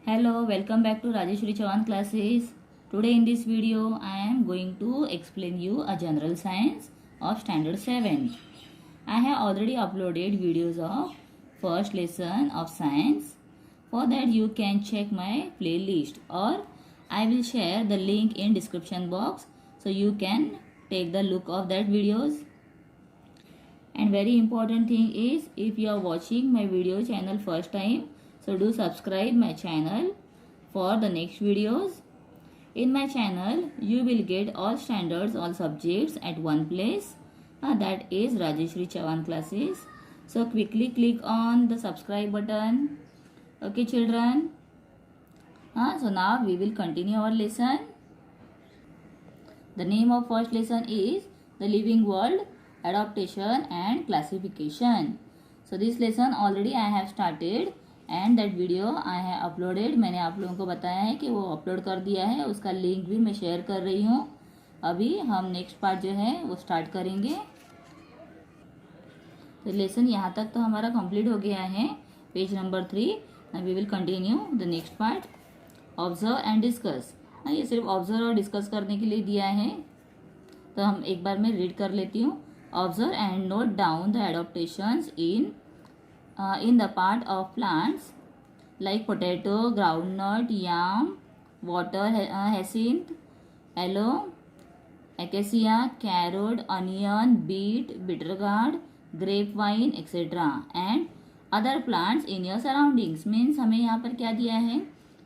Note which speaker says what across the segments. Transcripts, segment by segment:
Speaker 1: Hello, welcome back to Rajeshwari Chavan classes. Today in this video, I am going to explain you a general science of standard 7. I have already uploaded videos of first lesson of science. For that you can check my playlist or I will share the link in description box so you can take the look of that videos. And very important thing is, if you are watching my video channel first time, so do subscribe my channel for the next videos. In my channel you will get all standards, all subjects at one place, that is Rajeshwari Chavan classes. So quickly click on the subscribe button. Okay children. So now we will continue our lesson. The name of first lesson is the living world, adaptation and classification. So this lesson already I have started and that video I have uploaded. मैंने आप लोगों को बताया है कि वो upload कर दिया है, उसका लिंक भी मैं शेयर कर रही हूँ. अभी हम नेक्स्ट पार्ट जो है वो स्टार्ट करेंगे. तो लेसन यहाँ तक तो हमारा कंप्लीट हो गया है, page number 3. We will continue the next part. Observe and discuss. ये सिर्फ ऑब्जर्व और डिस्कस करने के लिए दिया है, तो हम एक बार मैं रीड कर लेती हूँ. Observe and note down the adaptations in the part of plants like potato, groundnut, yam, water hyacinth, aloe, acacia, carrot, onion, beet, bitter gourd, grapevine, etc. and other plants in your surroundings. Means हमें यहाँ पर क्या दिया है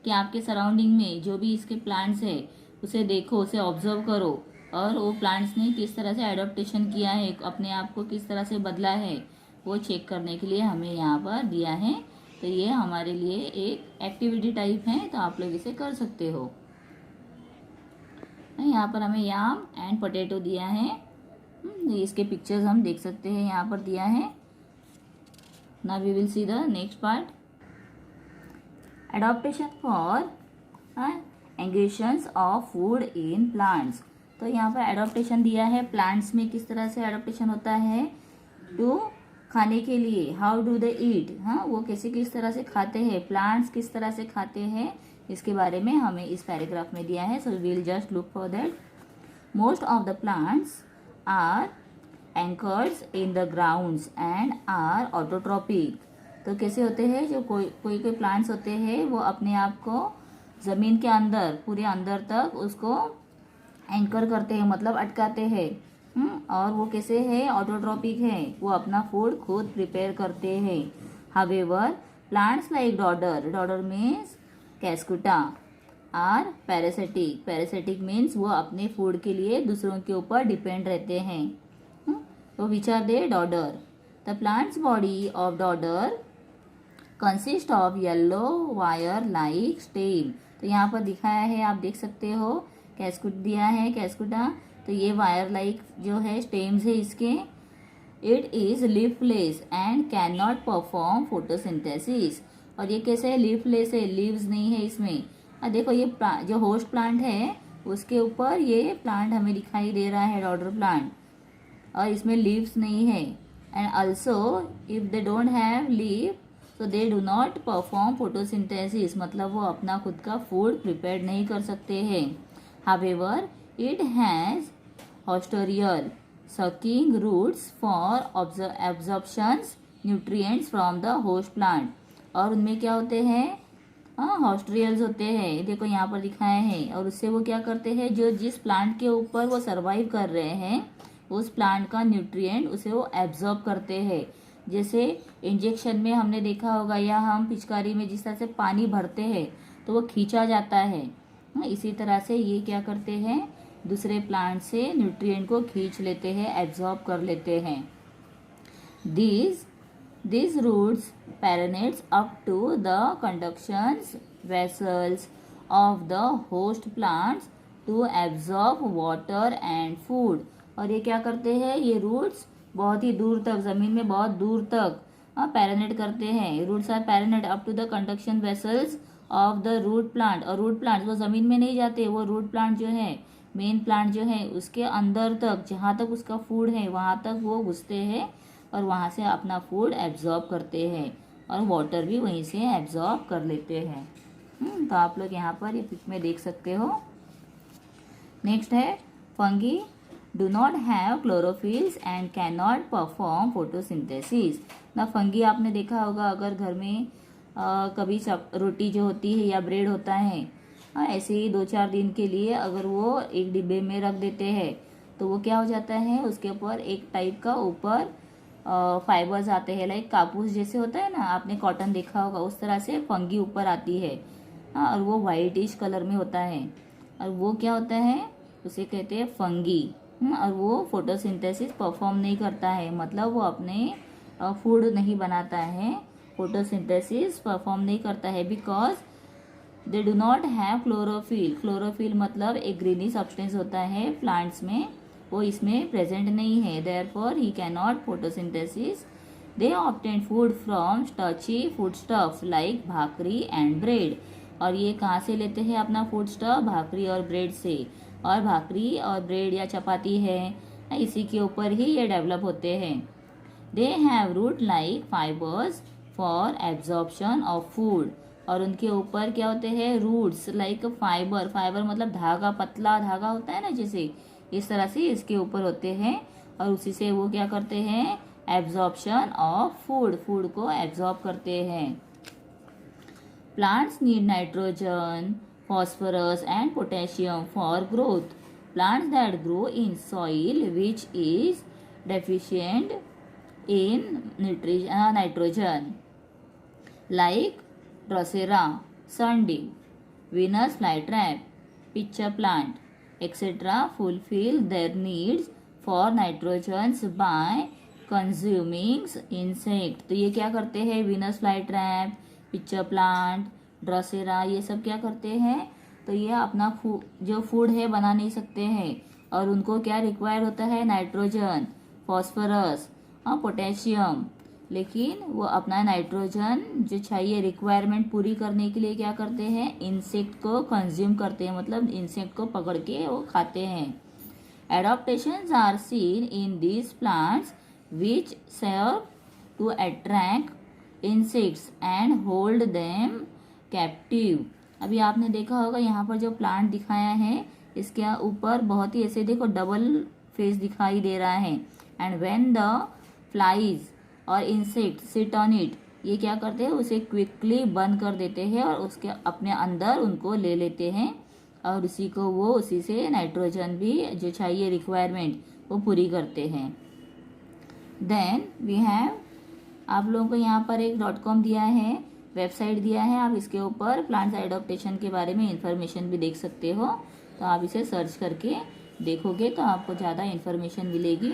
Speaker 1: कि आपके surrounding में जो भी इसके प्लांट्स है उसे देखो, उसे ऑब्जर्व करो और वो प्लांट्स ने किस तरह से एडॉप्टेशन किया है, अपने आप को किस तरह से बदला है, वो चेक करने के लिए हमें यहाँ पर दिया है. तो ये हमारे लिए एक एक्टिविटी टाइप है, तो आप लोग इसे कर सकते हो. यहाँ पर हमें याम एंड पोटैटो दिया है. इसके पिक्चर्स हम देख सकते हैं, यहाँ पर दिया है. Now we will see the next part. Adaptation for ingestions of food in plants. तो यहाँ पर एडॉप्टेशन दिया है, प्लांट्स में किस तरह से एडॉप्टेशन होता है टू खाने के लिए. हाउ डू दे ईट, वो कैसे किस तरह से खाते हैं, प्लांट्स किस तरह से खाते हैं, इसके बारे में हमें इस पैराग्राफ में दिया है. So we will just look for that. Most of the plants are anchors in the grounds and are autotrophic. तो कैसे होते हैं, जो कोई प्लांट्स होते हैं वो अपने आप को ज़मीन के अंदर, पूरे अंदर तक उसको एंकर करते हैं, मतलब अटकाते हैं. और वो कैसे है, ऑटोट्रॉपिक है, वो अपना फूड खुद प्रिपेयर करते हैं. However plants like dodder means cuscuta are parasitic. Parasitic means वो अपने फूड के लिए दूसरों के ऊपर डिपेंड रहते हैं. तो which are they dodder. The plants body of dodder consist of yellow wire like stem. तो यहाँ पर दिखाया है, आप देख सकते हो, कैस्कुट दिया है, कैस्कुटा. तो ये वायर लाइक जो है स्टेम्स है इसके. It is leafless and can not perform photosynthesis. और ये कैसे है, लीफलेस है, लीव्स नहीं है इसमें. देखो ये जो होस्ट प्लांट है उसके ऊपर ये प्लांट हमें दिखाई दे रहा है, डॉडर प्लांट, और इसमें लीव्स नहीं है. And also if they don't have leave तो they do not perform photosynthesis, मतलब वो अपना खुद का फूड प्रिपेयर नहीं कर सकते हैं. However it has hosterial sucking roots for absorptions nutrients from the host plant. और उनमें क्या होते हैं, हॉस्ट्रियल्स होते हैं, देखो यहाँ पर दिखाए हैं. और उससे वो क्या करते हैं, जो जिस प्लांट के ऊपर वो सरवाइव कर रहे हैं उस प्लांट का न्यूट्रिएंट उसे वो एब्जॉर्ब करते हैं. जैसे इंजेक्शन में हमने देखा होगा, या हम पिचकारी में जिस तरह से पानी भरते हैं तो वो खींचा जाता है, इसी तरह से ये क्या करते हैं, दूसरे प्लांट से न्यूट्रिएंट को खींच लेते हैं, एब्जॉर्ब कर लेते हैं. These roots permeates up to the conduction vessels of the host plants to absorb water and food. और ये क्या करते हैं, ये रूट्स बहुत ही दूर तक, जमीन में बहुत दूर तक पैरानेट करते हैं. रूट्स आर पैरानेट up to the conduction vessels of the root plant. और रूट प्लांट वो जमीन में नहीं जाते, वो रूट प्लांट जो है, मेन प्लांट जो है, उसके अंदर तक, जहाँ तक उसका फूड है वहाँ तक वो घुसते हैं और वहाँ से अपना फूड एब्जॉर्ब करते हैं और वाटर भी वहीं से एब्जॉर्ब कर लेते हैं. तो आप लोग यहाँ पर ये पिक में देख सकते हो। नेक्स्ट है fungi do not have chlorophylls and can not perform photosynthesis. ना फंगी आपने देखा होगा, अगर घर में कभी रोटी जो होती है या ब्रेड होता है, ऐसे ही 2-4 दिन के लिए अगर वो एक डिब्बे में रख देते हैं तो वो क्या हो जाता है, उसके ऊपर एक टाइप का ऊपर फाइबर्स आते हैं, लाइक कापूस जैसे होता है ना, आपने कॉटन देखा होगा, उस तरह से फंगी ऊपर आती है। और वो वाइटिश कलर में होता है, और वो क्या होता है, उसे कहते हैं फंगी। और वो फोटोसिंथेसिस परफॉर्म नहीं करता है, मतलब वो अपने फूड नहीं बनाता है, फोटोसिंथेसिस परफॉर्म नहीं करता है, because they do not have chlorophyll. Chlorophyll मतलब एक ग्रीनी सब्सटेंस होता है प्लांट्स में, वो इसमें प्रेजेंट नहीं है, therefore he can not photosynthesis. They obtain food from starchy food stuff like bhakri and bread. और ये कहाँ से लेते हैं अपना फूड स्टफ, भाकरी और ब्रेड से। और भाकरी और ब्रेड या चपाती है, इसी के ऊपर ही ये डेवलप होते हैं। They have root like fibers for absorption of food. और उनके ऊपर क्या होते हैं, रूट्स लाइक फाइबर। फाइबर मतलब धागा, पतला धागा होता है ना, जैसे इस तरह से इसके ऊपर होते हैं, और उसी से वो क्या करते हैं, एब्जॉर्प्शन ऑफ फूड, फूड को एब्जॉर्ब करते हैं। Plants need nitrogen, phosphorus and potassium for growth. Plants that grow in soil which is deficient in nitrogen like Drosera, sundew, Venus flytrap, pitcher plant, etc. fulfill their needs for nitrogen by consuming insect। तो ये क्या करते हैं, Venus flytrap, pitcher plant, Drosera, ये सब क्या करते हैं, तो ये अपना जो फूड है बना नहीं सकते हैं, और उनको क्या रिक्वायर होता है, नाइट्रोजन, फॉस्फोरस और पोटेशियम। लेकिन वो अपना नाइट्रोजन जो चाहिए रिक्वायरमेंट पूरी करने के लिए क्या करते हैं, इंसेक्ट को कंज्यूम करते हैं, मतलब इंसेक्ट को पकड़ के वो खाते हैं। Adaptations are seen in these plants which serve to attract insects and hold them captive. अभी आपने देखा होगा यहाँ पर जो प्लांट दिखाया है, इसके ऊपर बहुत ही ऐसे देखो डबल फेस दिखाई दे रहा है। एंड व्हेन द फ्लाइज और इंसेक्ट सिट ऑन इट, ये क्या करते हैं, उसे क्विकली बंद कर देते हैं और उसके अपने अंदर उनको ले लेते हैं, और उसी को वो उसी से नाइट्रोजन भी जो चाहिए रिक्वायरमेंट वो पूरी करते हैं। देन वी हैव, आप लोगों को यहाँ पर एक .com दिया है, वेबसाइट दिया है, आप इसके ऊपर प्लांट्स एडॉप्टेशन के बारे में इंफॉर्मेशन भी देख सकते हो। तो आप इसे सर्च करके देखोगे तो आपको ज़्यादा इंफॉर्मेशन मिलेगी।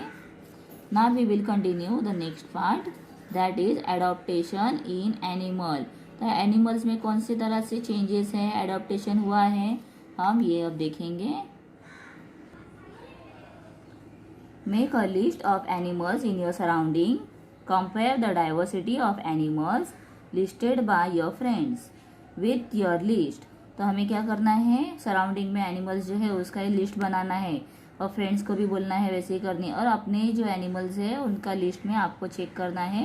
Speaker 1: Now we will continue the next part, that is adaptation in animal. तो एनिमल्स में कौन सी तरह से चेंजेस है, एडॉप्टेशन हुआ है, हम ये अब देखेंगे। Make a list of animals in your surrounding, compare the diversity of animals listed by your friends with your list. तो हमें क्या करना है, सराउंडिंग में एनिमल्स जो है उसका एक लिस्ट बनाना है, और फ्रेंड्स को भी बोलना है वैसे ही करनी है, और अपने जो एनिमल्स है उनका लिस्ट में आपको चेक करना है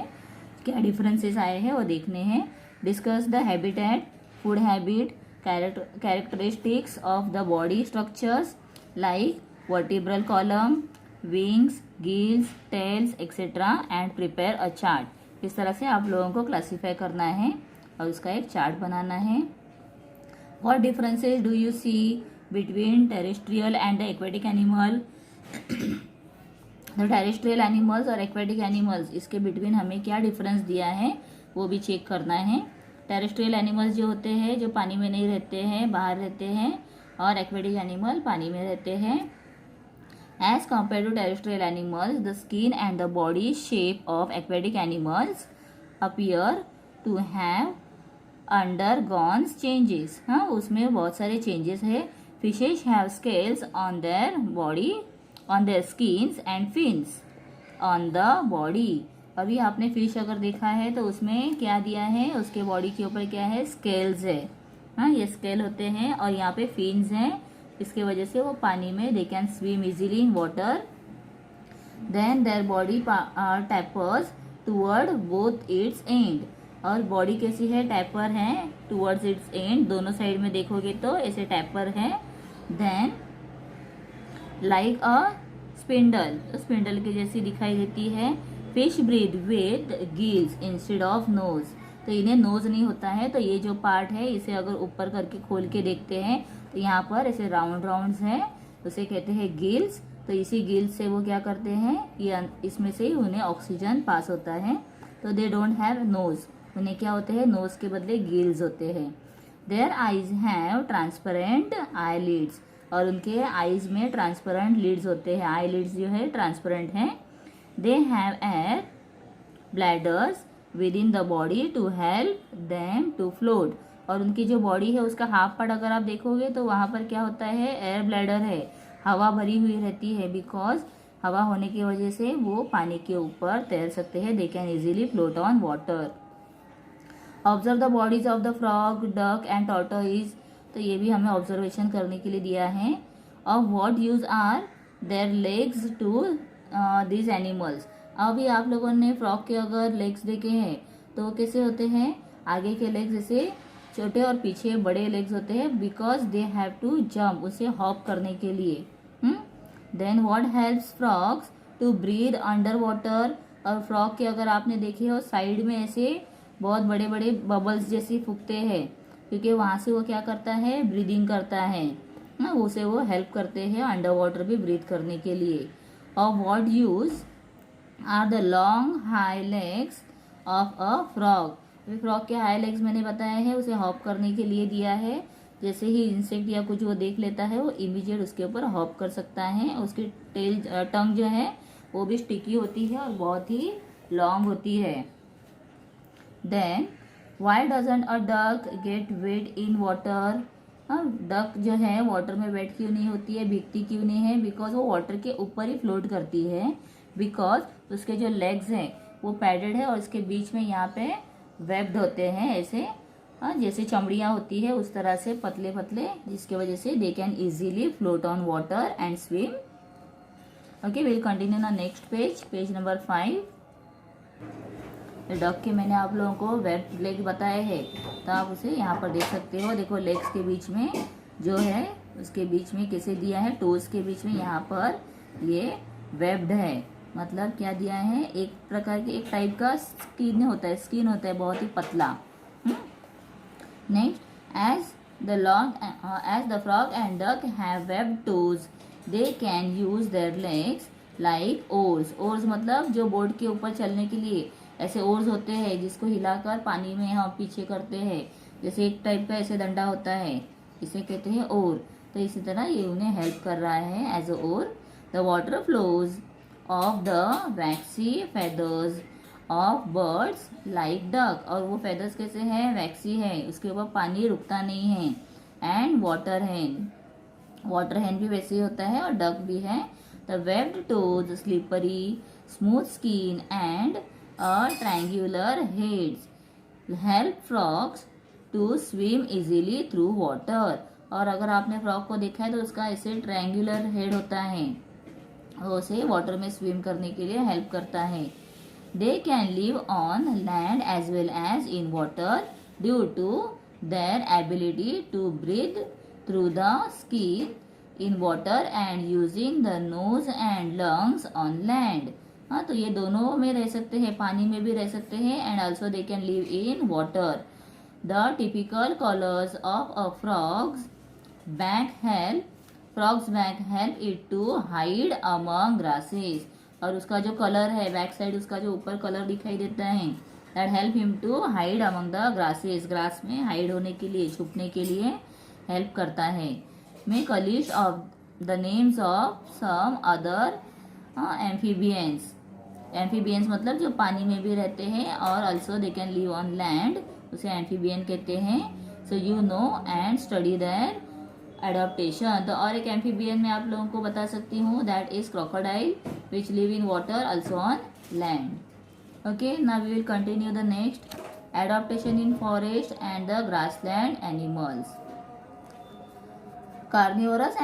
Speaker 1: क्या डिफरेंसेस आए हैं वो देखने हैं। Discuss the habitat, food habit, characteristics of the body structures like vertebral column, wings, gills, tails etcetera, and prepare a chart. इस तरह से आप लोगों को क्लासीफाई करना है और उसका एक चार्ट बनाना है। What differences do you see between terrestrial and the aquatic animal. The terrestrial animals और एक्वेटिक एनिमल्स, इसके बिटवीन हमें क्या डिफरेंस दिया है वो भी चेक करना है। टेरेस्ट्रियल एनिमल्स जो होते हैं जो पानी में नहीं रहते हैं, बाहर रहते हैं, और एक्वेटिक एनिमल पानी में रहते हैं। As compared to terrestrial animals, the skin and the body shape of aquatic animals appear to have undergone changes। हाँ, उसमें बहुत सारे changes है। Fishes have scales on their body, on their skins and fins on the body। अभी आपने fish अगर देखा है तो उसमें क्या दिया है, उसके बॉडी के ऊपर क्या है, स्केल्स है। हाँ, ये स्केल होते हैं, और यहाँ पे फिन्स हैं, इसके वजह से वो पानी में they can swim easily in water. Then their body tapers toward both its end. और बॉडी कैसी है, टैपर है टूवर्ड्स इट्स एंड, दोनों साइड में देखोगे तो ऐसे टैपर है। Then like a spindle, spindle के जैसी दिखाई देती है। Fish breathe with gills instead of nose, तो इन्हें नोज नहीं होता है, तो ये जो पार्ट है इसे अगर ऊपर करके खोल के देखते हैं तो यहाँ पर ऐसे राउंड राउंड्स है, उसे कहते हैं गिल्स। तो इसी गिल्स से वो क्या करते हैं, ये इसमें से ही उन्हें ऑक्सीजन पास होता है। तो दे डोंट हैव नोज, उन्हें क्या होते हैं, नोज के बदले गिल्स होते हैं। Their eyes have transparent eyelids, और उनके आईज में ट्रांसपेरेंट लिड्स होते हैं, आई लिड्स जो है ट्रांसपेरेंट हैं। They have air bladders within the body to help them to float, और उनकी जो बॉडी है उसका हाफ पार्ट अगर आप देखोगे तो वहाँ पर क्या होता है, एयर ब्लैडर है, हवा भरी हुई रहती है। बिकॉज हवा होने की वजह से वो पानी के ऊपर तैर सकते हैं, दे can easily float on water. Observe the bodies of the frog, duck and tortoise, तो ये भी हमें ऑब्जर्वेशन करने के लिए दिया है। Of what use are their legs to these animals, अभी आप लोगों ने फ्रॉग के अगर लेग्स देखे हैं तो वो कैसे होते हैं, आगे के लेग्स जैसे छोटे और पीछे बड़े लेग्स होते हैं, because they have to jump, उसे हॉप करने के लिए। Then what helps frogs to breathe under water, और फ्रॉग के अगर आपने देखे हो साइड में ऐसे बहुत बड़े बड़े बबल्स जैसे फूकते हैं, क्योंकि वहां से वो क्या करता है, ब्रीदिंग करता है, उसे वो हेल्प करते हैं अंडर वाटर भी ब्रीथ करने के लिए। और what use are the long हाई legs of a frog, frog के हाई लेग्स मैंने बताया है उसे हॉप करने के लिए दिया है। जैसे ही इंसेक्ट या कुछ वो देख लेता है वो इमीडिएट उसके ऊपर हॉप कर सकता है। उसकी टेल टंग जो है वो भी स्टिकी होती है और बहुत ही लॉन्ग होती है। Then why doesn't a duck get wet in water, duck जो है वाटर में वेट क्यों नहीं होती है, भीगती क्यों नहीं है, बिकॉज वो वाटर के ऊपर ही फ्लोट करती है। बिकॉज उसके जो लेग्स हैं वो पैडेड है और इसके बीच में यहाँ पे वेब्ड होते हैं ऐसे, जैसे चमड़ियाँ होती है उस तरह से पतले पतले, जिसके वजह से they can easily float on water and swim. Okay, will continue ना next page, page number 5। Duck के मैंने आप लोगों को वेब लेग बताए हैं, तो आप उसे यहाँ पर देख सकते हो। देखो लेग्स के बीच में जो है उसके बीच में कैसे दिया है, टोज के बीच में यहाँ पर ये वेब्ड है, मतलब क्या दिया है, एक प्रकार के एक टाइप का स्किन होता है बहुत ही पतला। Next, as the frog and duck have webbed toes, they can use their legs like oars. oars मतलब जो बोर्ड के ऊपर चलने के लिए ऐसे ओर्स होते हैं जिसको हिलाकर पानी में हम पीछे करते हैं, जैसे एक टाइप का ऐसे डंडा होता है, इसे कहते हैं ओर। तो इसी तरह ये उन्हें हेल्प कर रहा है as a oar. The water flows off the waxy feathers of birds like duck, और वो फेदर्स कैसे हैं, वैक्सी है, उसके ऊपर पानी रुकता नहीं है। एंड वाटर हैन भी वैसे ही होता है और डक भी है। The webbed toes, slippery smooth skin and triangular heads help frogs to swim easily through water, और अगर आपने फ्रॉग को देखा है तो उसका ऐसे ट्रायंगुलर हेड होता है, वो उसे वाटर में स्विम करने के लिए हेल्प करता है। They can live on land as well as in water due to their ability to breathe through the skin in water and using the nose and lungs on land. हाँ, तो ये दोनों में रह सकते हैं, पानी में भी रह सकते हैं and also they can live in water. The typical colours of a frog's back help it to hide among grasses, और उसका जो कलर है बैक साइड, उसका जो ऊपर कलर दिखाई देता है, that help him to hide among the grasses, grass में हाइड होने के लिए, छुपने के लिए हेल्प करता है। Make a list of the names of some other amphibians, amphibians मतलब जो पानी में भी रहते हैं और also they can live on land, उसे एम्फीबियन कहते हैं। So you know and study their adaptation. तो और एक एम्फीबियन मैं आप लोगों को बता सकती हूँ, that is crocodile which live in water also on land. Okay, now we will continue the next, adaptation in forest and the grassland animals. Carnivorous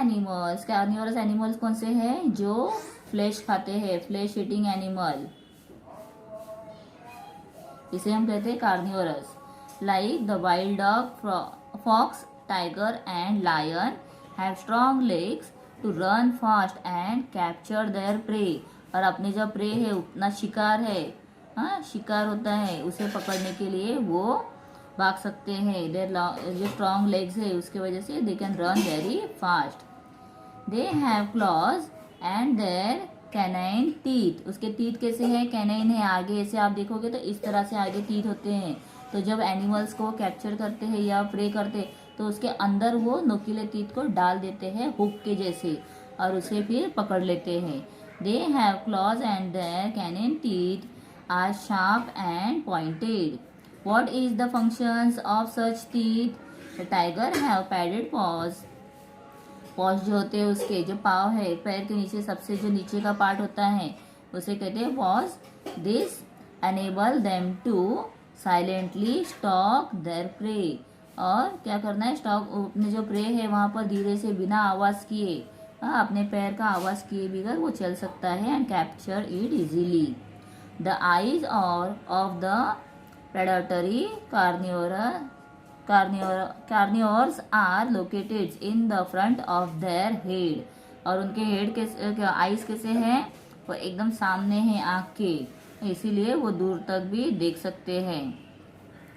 Speaker 1: animals कौन से हैं, जो फ्लैश खाते हैं, फ्लैश ईटिंग एनिमल। इसे हम कहते हैं carnivorous. Like the wild dog, fox, tiger and lion have strong legs to run fast and capture their prey. और अपने जो प्रे है, अपना शिकार है, हाँ शिकार होता है, उसे पकड़ने के लिए वो भाग सकते हैं। देयर जो स्ट्रॉन्ग लेग्स है उसके वजह से they can run very fast. They have claws and their canine teeth. उसके टीथ कैसे है, कैनाइन है, आगे ऐसे आप देखोगे तो इस तरह से आगे टीथ होते हैं। तो जब एनिमल्स को कैप्चर करते हैं या प्रे करते तो उसके अंदर वो नोकीले टीथ को डाल देते हैं हुक के जैसे, और उसे फिर पकड़ लेते हैं। They have claws and their canine teeth are sharp and pointed. What is the functions of such teeth? The tiger have padded paws. Pause जो होते हैं उसके जो पाव है, पैर के नीचे सबसे जो नीचे का पार्ट होता है उसे कहते हैं paws. This enable them to silently stalk their prey. और क्या करना है, स्टॉक अपने जो प्रे है वहाँ पर धीरे से बिना आवाज़ किए, अपने पैर का आवाज़ किए बगैर वो चल सकता है and capture it easily. The eyes of the predatory carnivores are located in the front of their head। और उनके हेड के आइज कैसे हैं, वो एकदम सामने हैं आँख के, इसीलिए वो दूर तक भी देख सकते हैं।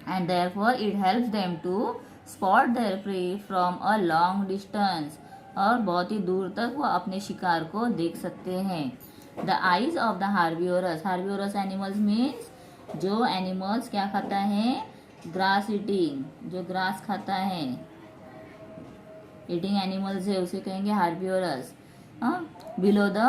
Speaker 1: and therefore it helps them to spot their prey from a long distance। और बहुत ही दूर तक वो अपने शिकार को देख सकते हैं। the eyes of the herbivorous animals means जो एनिमल्स क्या खाता है, ग्रास ईटिंग, जो ग्रास खाता है, ईटिंग एनिमल्स है उसे कहेंगे हार्बिवोरस। Below the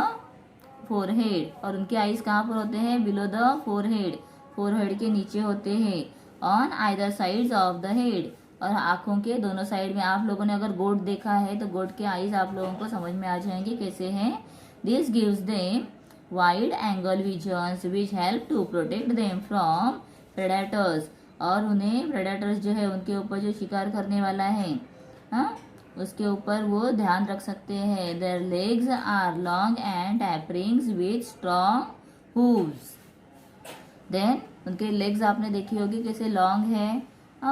Speaker 1: forehead. और उनके आईज कहाँ पर होते हैं, बिलो द फोरहेड, फोरहेड के नीचे होते हैं। On either sides of the head. और आंखों के दोनों साइड में। आप लोगों ने अगर गोट देखा है तो गोट के आईज आप लोगों को समझ में आ जाएंगे कैसे हैं। This gives them wide angle visions which help to protect them from predators. और उन्हें प्रेडेटर्स जो है उनके ऊपर जो शिकार करने वाला है, हाँ उसके ऊपर वो ध्यान रख सकते हैं। Their legs are long and taperings with strong hooves. Then उनके लेग्स आपने देखी होगी कैसे लॉन्ग है,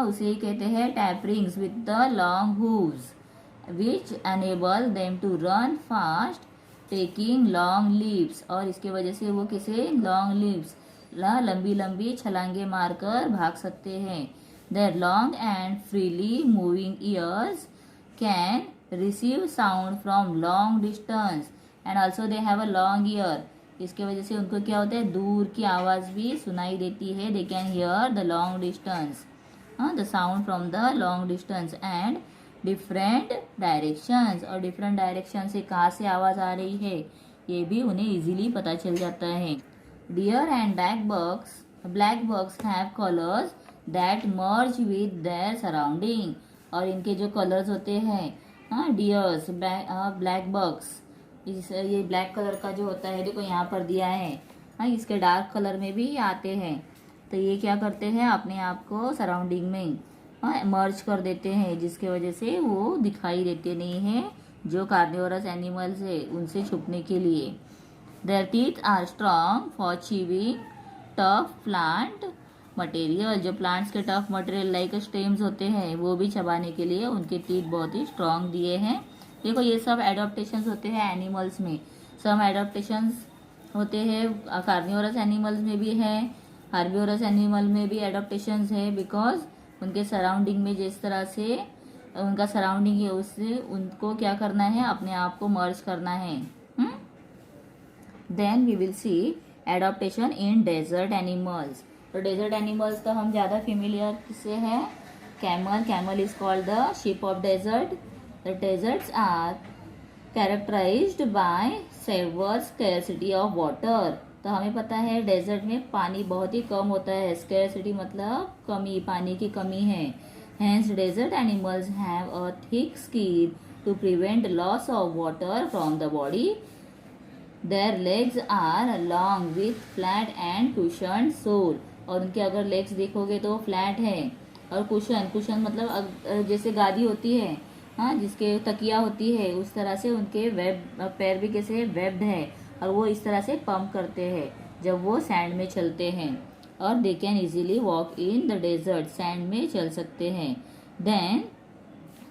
Speaker 1: उसे ही कहते हैं taperings with the long hooves which enable them to run fast taking long leaps. और इसके वजह से वो किसे लॉन्ग लीप्स, लंबी लंबी छलांगे मारकर भाग सकते हैं। Their long and freely moving ears can receive sound from long distance and also they have a long ear. इसके वजह से उनको क्या होता है, दूर की आवाज़ भी सुनाई देती है। They can hear the long distance, the sound from the long distance and different directions. और डिफरेंट डायरेक्शन से कहाँ से आवाज़ आ रही है ये भी उन्हें इजीली पता चल जाता है। Deer and black bugs have colours that merge with their surrounding. और इनके जो कलर्स होते हैं, डियर्स, ब्लैक बग्स, ये ब्लैक कलर का जो होता है देखो यहाँ पर दिया है, इसके डार्क कलर में भी आते हैं। तो ये क्या करते हैं, अपने आप को सराउंडिंग में मर्ज कर देते हैं, जिसके वजह से वो दिखाई देते नहीं हैं जो कार्निवोरस एनिमल्स है उनसे छुपने के लिए। Their teeth are strong for chewing tough plant material. जो प्लांट्स के टफ मटेरियल लाइक स्टेम्स होते हैं वो भी चबाने के लिए उनके टीथ बहुत ही स्ट्रॉन्ग दिए हैं। देखो ये सब एडॉप्टेशंस होते हैं एनिमल्स में, सब एडॉप्टेशंस होते हैं कार्निवोरस एनिमल्स में भी है, हार्बिवोरस एनिमल में भी एडॉप्टेशंस है। बिकॉज उनके सराउंडिंग में जिस तरह से उनका सराउंडिंग है उससे उनको क्या करना है, अपने आप को मर्ज करना है। Then we will see adaptation in desert animals. तो डेजर्ट एनिमल्स का हम ज़्यादा फेमिलियर किससे है, camel is called the ship of desert. The deserts are characterised by severe scarcity of water. तो हमें पता है डेजर्ट में पानी बहुत ही कम होता है, स्कैरसिटी मतलब कमी, पानी की कमी है। Hence desert animals have a thick skin to prevent loss of water from the body. Their legs are long with flat and cushion sole. और उनके अगर लेग्स देखोगे तो फ्लैट है और कुशन मतलब जैसे गादी होती है, जिसके तकिया होती है उस तरह से उनके पैर भी कैसे वेब्ड है और वो इस तरह से पंप करते हैं जब वो सैंड में चलते हैं। और they can easily walk in the desert, sand में चल सकते हैं। Then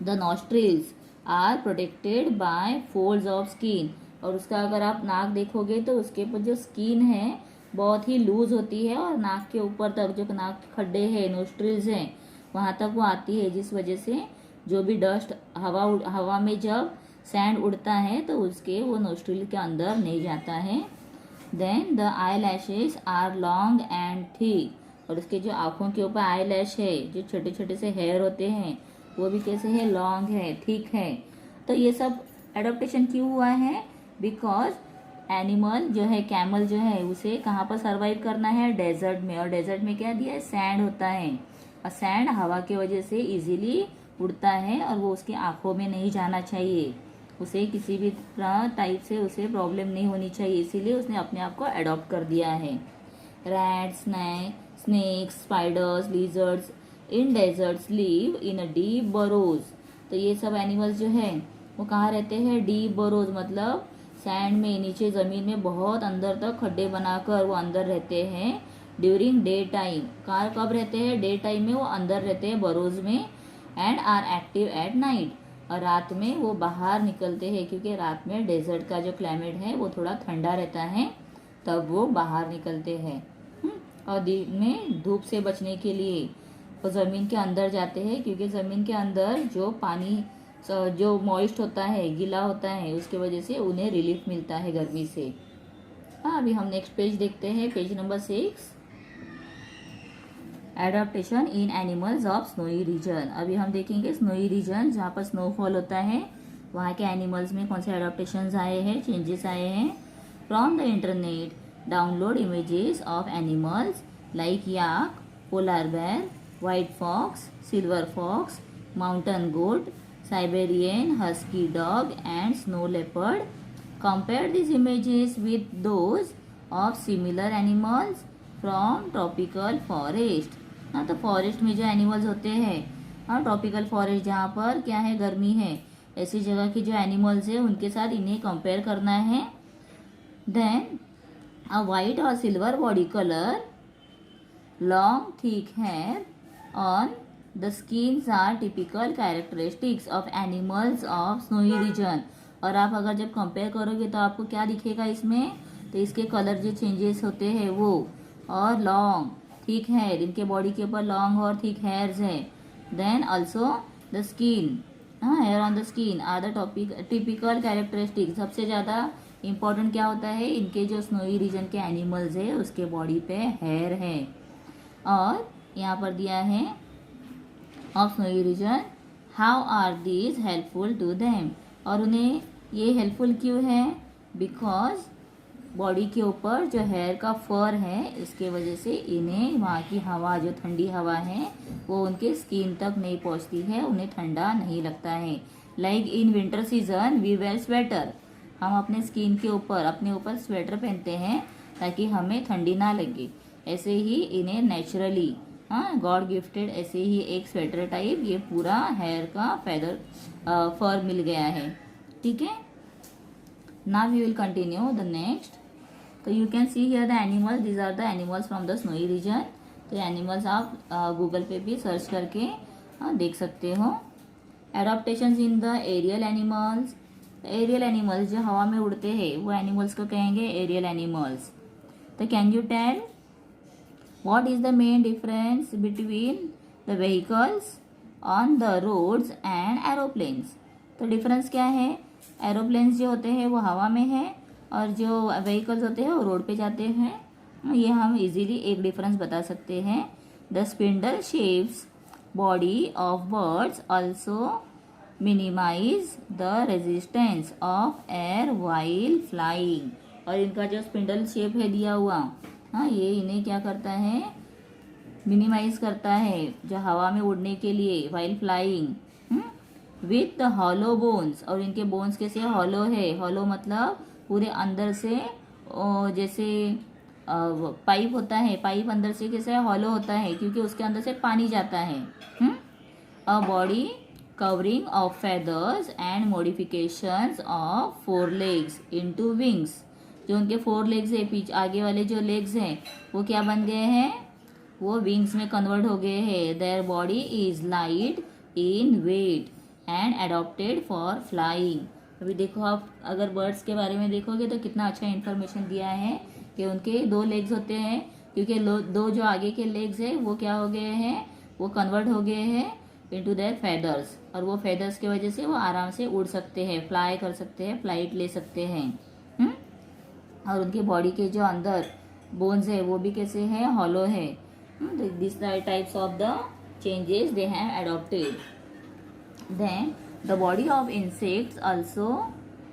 Speaker 1: the nostrils are protected by folds of skin, और उसका अगर आप नाक देखोगे तो उसके ऊपर जो स्किन है बहुत ही लूज होती है और नाक के ऊपर तक जो नाक के खड्डे हैं, नोस्ट्रिल्स हैं, वहाँ तक वो आती है, जिस वजह से जो भी डस्ट हवा में जब सैंड उड़ता है तो उसके वो नोस्ट्रिल के अंदर नहीं जाता है। Then the eyelashes are long and thick, और उसके जो आँखों के ऊपर आई लैश है, जो छोटे छोटे से हेयर होते हैं, वो भी कैसे है, लॉन्ग है, थिक है। तो ये सब एडॉप्टेशन क्यों हुआ है? बिकॉज एनिमल जो है, कैमल जो है, उसे कहाँ पर सर्वाइव करना है, डेजर्ट में, और डेजर्ट में क्या दिया है, सैंड होता है, और सैंड हवा की वजह से इजीली उड़ता है और वो उसकी आंखों में नहीं जाना चाहिए, उसे किसी भी टाइप से उसे प्रॉब्लम नहीं होनी चाहिए, इसीलिए उसने अपने आप को अडॉप्ट कर दिया है। Rats, snakes, spiders, lizards in deserts live in a deep burrows, तो ये सब एनिमल्स जो है वो कहाँ रहते हैं, डीप बरोज, मतलब सैंड में, नीचे ज़मीन में बहुत अंदर तक खड्डे बनाकर वो अंदर रहते हैं। ड्यूरिंग डे टाइम, कब रहते हैं, डे टाइम में वो अंदर रहते हैं बरोज में। And are active at night, और रात में वो बाहर निकलते हैं, क्योंकि रात में डेजर्ट का जो क्लाइमेट है वो थोड़ा ठंडा रहता है, तब वो बाहर निकलते हैं। और दिन में धूप से बचने के लिए वो ज़मीन के अंदर जाते हैं, क्योंकि ज़मीन के अंदर जो पानी जो मॉइस्ट होता है, गीला होता है, उसके वजह से उन्हें रिलीफ मिलता है गर्मी से। हाँ, अभी हम नेक्स्ट पेज देखते हैं, page number 6, adaptation in animals of snowy region. अभी हम देखेंगे स्नोई रीजन, जहाँ पर स्नोफॉल होता है, वहाँ के एनिमल्स में कौन से एडाप्टेशंस आए हैं, चेंजेस आए हैं। From the internet download images of animals like yak, polar bear, white fox, silver fox, mountain goat, Siberian husky dog and snow leopard. Compare these images with those of similar animals from tropical forest. हाँ, तो forest में जो animals होते हैं, हाँ, tropical forest जहाँ पर क्या है, गर्मी है, ऐसी जगह की जो एनिमल्स है उनके साथ इन्हें कंपेयर करना है। देन अ वाइट और silver body colour, long thick hair on The skins are typical characteristics of animals of snowy region. और आप अगर जब कंपेयर करोगे तो आपको क्या दिखेगा इसमें, तो इसके कलर जो चेंजेस होते हैं वो, और लॉन्ग थिक हेयर, इनके बॉडी के ऊपर लॉन्ग और थिक हेयर्स है। Then also the skin, hair on the skin are the typical characteristic. सबसे ज़्यादा इम्पॉर्टेंट क्या होता है, इनके जो स्नोई रीजन के एनिमल्स है उसके बॉडी पे हेयर है। और यहाँ पर दिया है of snowy region, how are these helpful to them, और उन्हें ये हेल्पफुल क्यों है, बिकॉज बॉडी के ऊपर जो हेयर का फर है इसके वजह से इन्हें वहाँ की हवा, जो ठंडी हवा है वो उनके स्किन तक नहीं पहुँचती है, उन्हें ठंडा नहीं लगता है। Like in winter season we wear sweater, हम अपने स्किन के ऊपर, अपने ऊपर स्वेटर पहनते हैं ताकि हमें ठंडी ना लगे, ऐसे ही इन्हें नेचुरली, हाँ, गॉड गिफ्टेड ऐसे ही एक स्वेटर टाइप ये पूरा हेयर का फेदर फर मिल गया है। ठीक है, now we will continue the next. तो you can see here the animals, these are the animals from the snowy region. तो एनिमल्स आप गूगल पे भी सर्च करके देख सकते हो। Adaptations in the aerial animals, aerial animals जो हवा में उड़ते हैं वो एनिमल्स को कहेंगे एरियल एनिमल्स। तो can you tell what is the main difference between the vehicles on the roads and aeroplanes? तो डिफरेंस क्या है, एरोप्लेन्स जो होते हैं वो हवा में है और जो व्हीकल्स होते हैं वो रोड पे जाते हैं। ये हम इजीली एक डिफरेंस बता सकते हैं। The spindle shapes body of birds also minimise the resistance of air while flying, और इनका जो स्पिंडल शेप है दिया हुआ, हाँ, ये इन्हें क्या करता है, मिनिमाइज करता है जो हवा में उड़ने के लिए, while flying. With the hollow bones, और इनके बोन्स कैसे हॉलो है, हॉलो मतलब पूरे अंदर से जैसे पाइप होता है, पाइप अंदर से कैसे हॉलो होता है क्योंकि उसके अंदर से पानी जाता है। A body covering of feathers and modifications of 4 legs into wings, जो उनके 4 legs है, पीछे आगे वाले जो लेग्स हैं वो क्या बन गए हैं, वो विंग्स में कन्वर्ट हो गए हैं। Their body is light in weight and adapted for flying. अभी देखो आप अगर बर्ड्स के बारे में देखोगे तो कितना अच्छा इन्फॉर्मेशन दिया है कि उनके 2 लेग्स होते हैं, क्योंकि 2 जो आगे के लेग्स है वो क्या हो गए हैं, वो कन्वर्ट हो गए हैं इनटू देयर फेदर्स, और वो फेदर्स की वजह से वो आराम से उड़ सकते हैं, फ्लाई कर सकते हैं, फ्लाइट ले सकते हैं। और उनके बॉडी के जो अंदर बोन्स है वो भी कैसे है, हॉलो है। This types of the changes they have adapted. Then the body of insects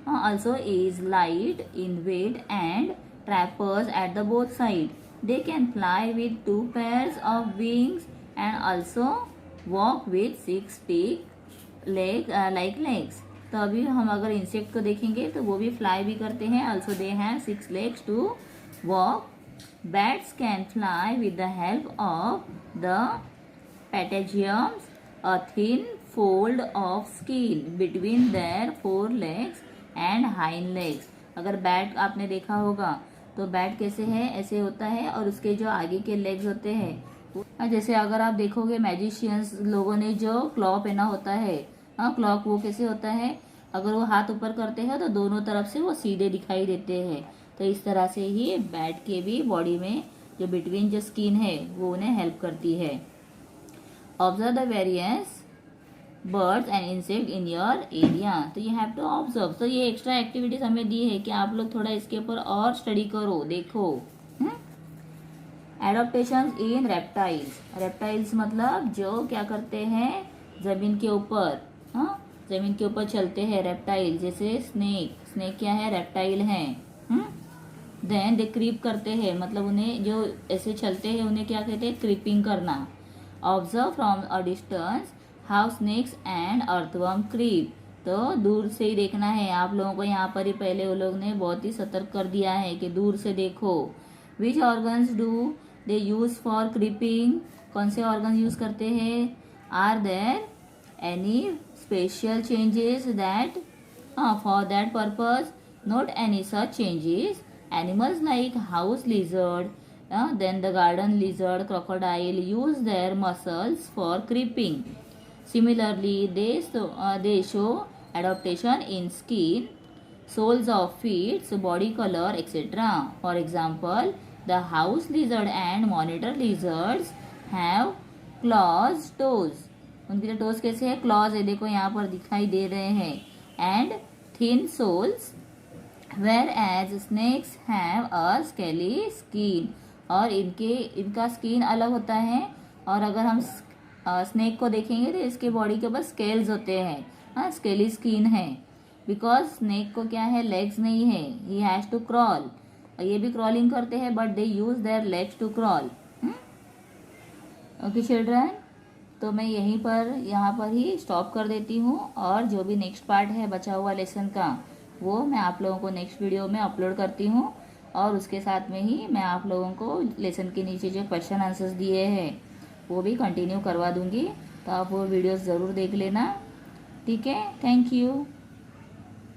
Speaker 1: also is light in weight and trappers at the both side. They can fly with 2 pairs of wings and also walk with 6 like legs. तो अभी हम अगर insect को देखेंगे तो वो भी fly भी करते हैं। Also they have 6 legs to walk. Bats can fly with the help of the patagiums, a thin fold of skin between their 4 legs and hind legs. अगर बैट आपने देखा होगा तो बैट कैसे है, ऐसे होता है, और उसके जो आगे के लेग्स होते हैं, जैसे अगर आप देखोगे मैजिशियंस लोगों ने जो क्लॉ पहना होता है, क्लॉक, वो कैसे होता है, अगर वो हाथ ऊपर करते हैं तो दोनों तरफ से वो सीधे दिखाई देते हैं। तो इस तरह से ही बैट के भी बॉडी में जो बिटवीन जो स्किन है वो उन्हें हेल्प करती है। Observe the various birds and insect in your area. तो यू हैव टू ऑब्जर्व। तो ये एक्स्ट्रा एक्टिविटीज हमें दी है कि आप लोग थोड़ा इसके ऊपर और स्टडी करो, देखो। Adaptation in reptiles. रेप्टाइल्स मतलब जो क्या करते हैं, जमीन के ऊपर, जमीन के ऊपर चलते हैं रेप्टाइल, जैसे स्नेक। स्नेक क्या है, रेप्टाइल है। देन दे क्रीप करते हैं, मतलब उन्हें जो ऐसे चलते हैं उन्हें क्या कहते हैं, क्रीपिंग करना। Observe from a distance how snakes and earthworm creep. तो दूर से ही देखना है आप लोगों को। यहाँ पर ही पहले वो लोग ने बहुत ही सतर्क कर दिया है कि दूर से देखो। Which organs do they use for creeping. कौन से ऑर्गन यूज करते हैं। Are there any special changes that for that purpose. Not any such changes. Animals like house lizard, then the garden lizard, crocodile use their muscles for creeping. Similarly, they show adaptation in skin, soles of feet, body color, etc. For example, the house lizard and monitor lizards have claws toes. उनकी तो toes कैसे है, clause है, देखो यहाँ पर दिखाई दे रहे हैं। And thin soles, whereas snakes have a scaly skin. और इनका स्किन अलग होता है। और अगर हम स्नेक को देखेंगे तो इसके बॉडी के ऊपर स्केल्स होते हैं, स्केली स्किन है। बिकॉज स्नेक को क्या है, लेग्स नहीं है, ही हैज टू क्रॉल। ये भी क्रॉलिंग करते हैं but they use their legs to crawl. Okay children, तो मैं यहाँ पर ही स्टॉप कर देती हूँ, और जो भी नेक्स्ट पार्ट है बचा हुआ लेसन का वो मैं आप लोगों को नेक्स्ट वीडियो में अपलोड करती हूँ। और उसके साथ में ही मैं आप लोगों को लेसन के नीचे जो क्वेश्चन आंसर्स दिए हैं वो भी कंटिन्यू करवा दूंगी, तो आप वो वीडियोस ज़रूर देख लेना। ठीक है, थैंक यू।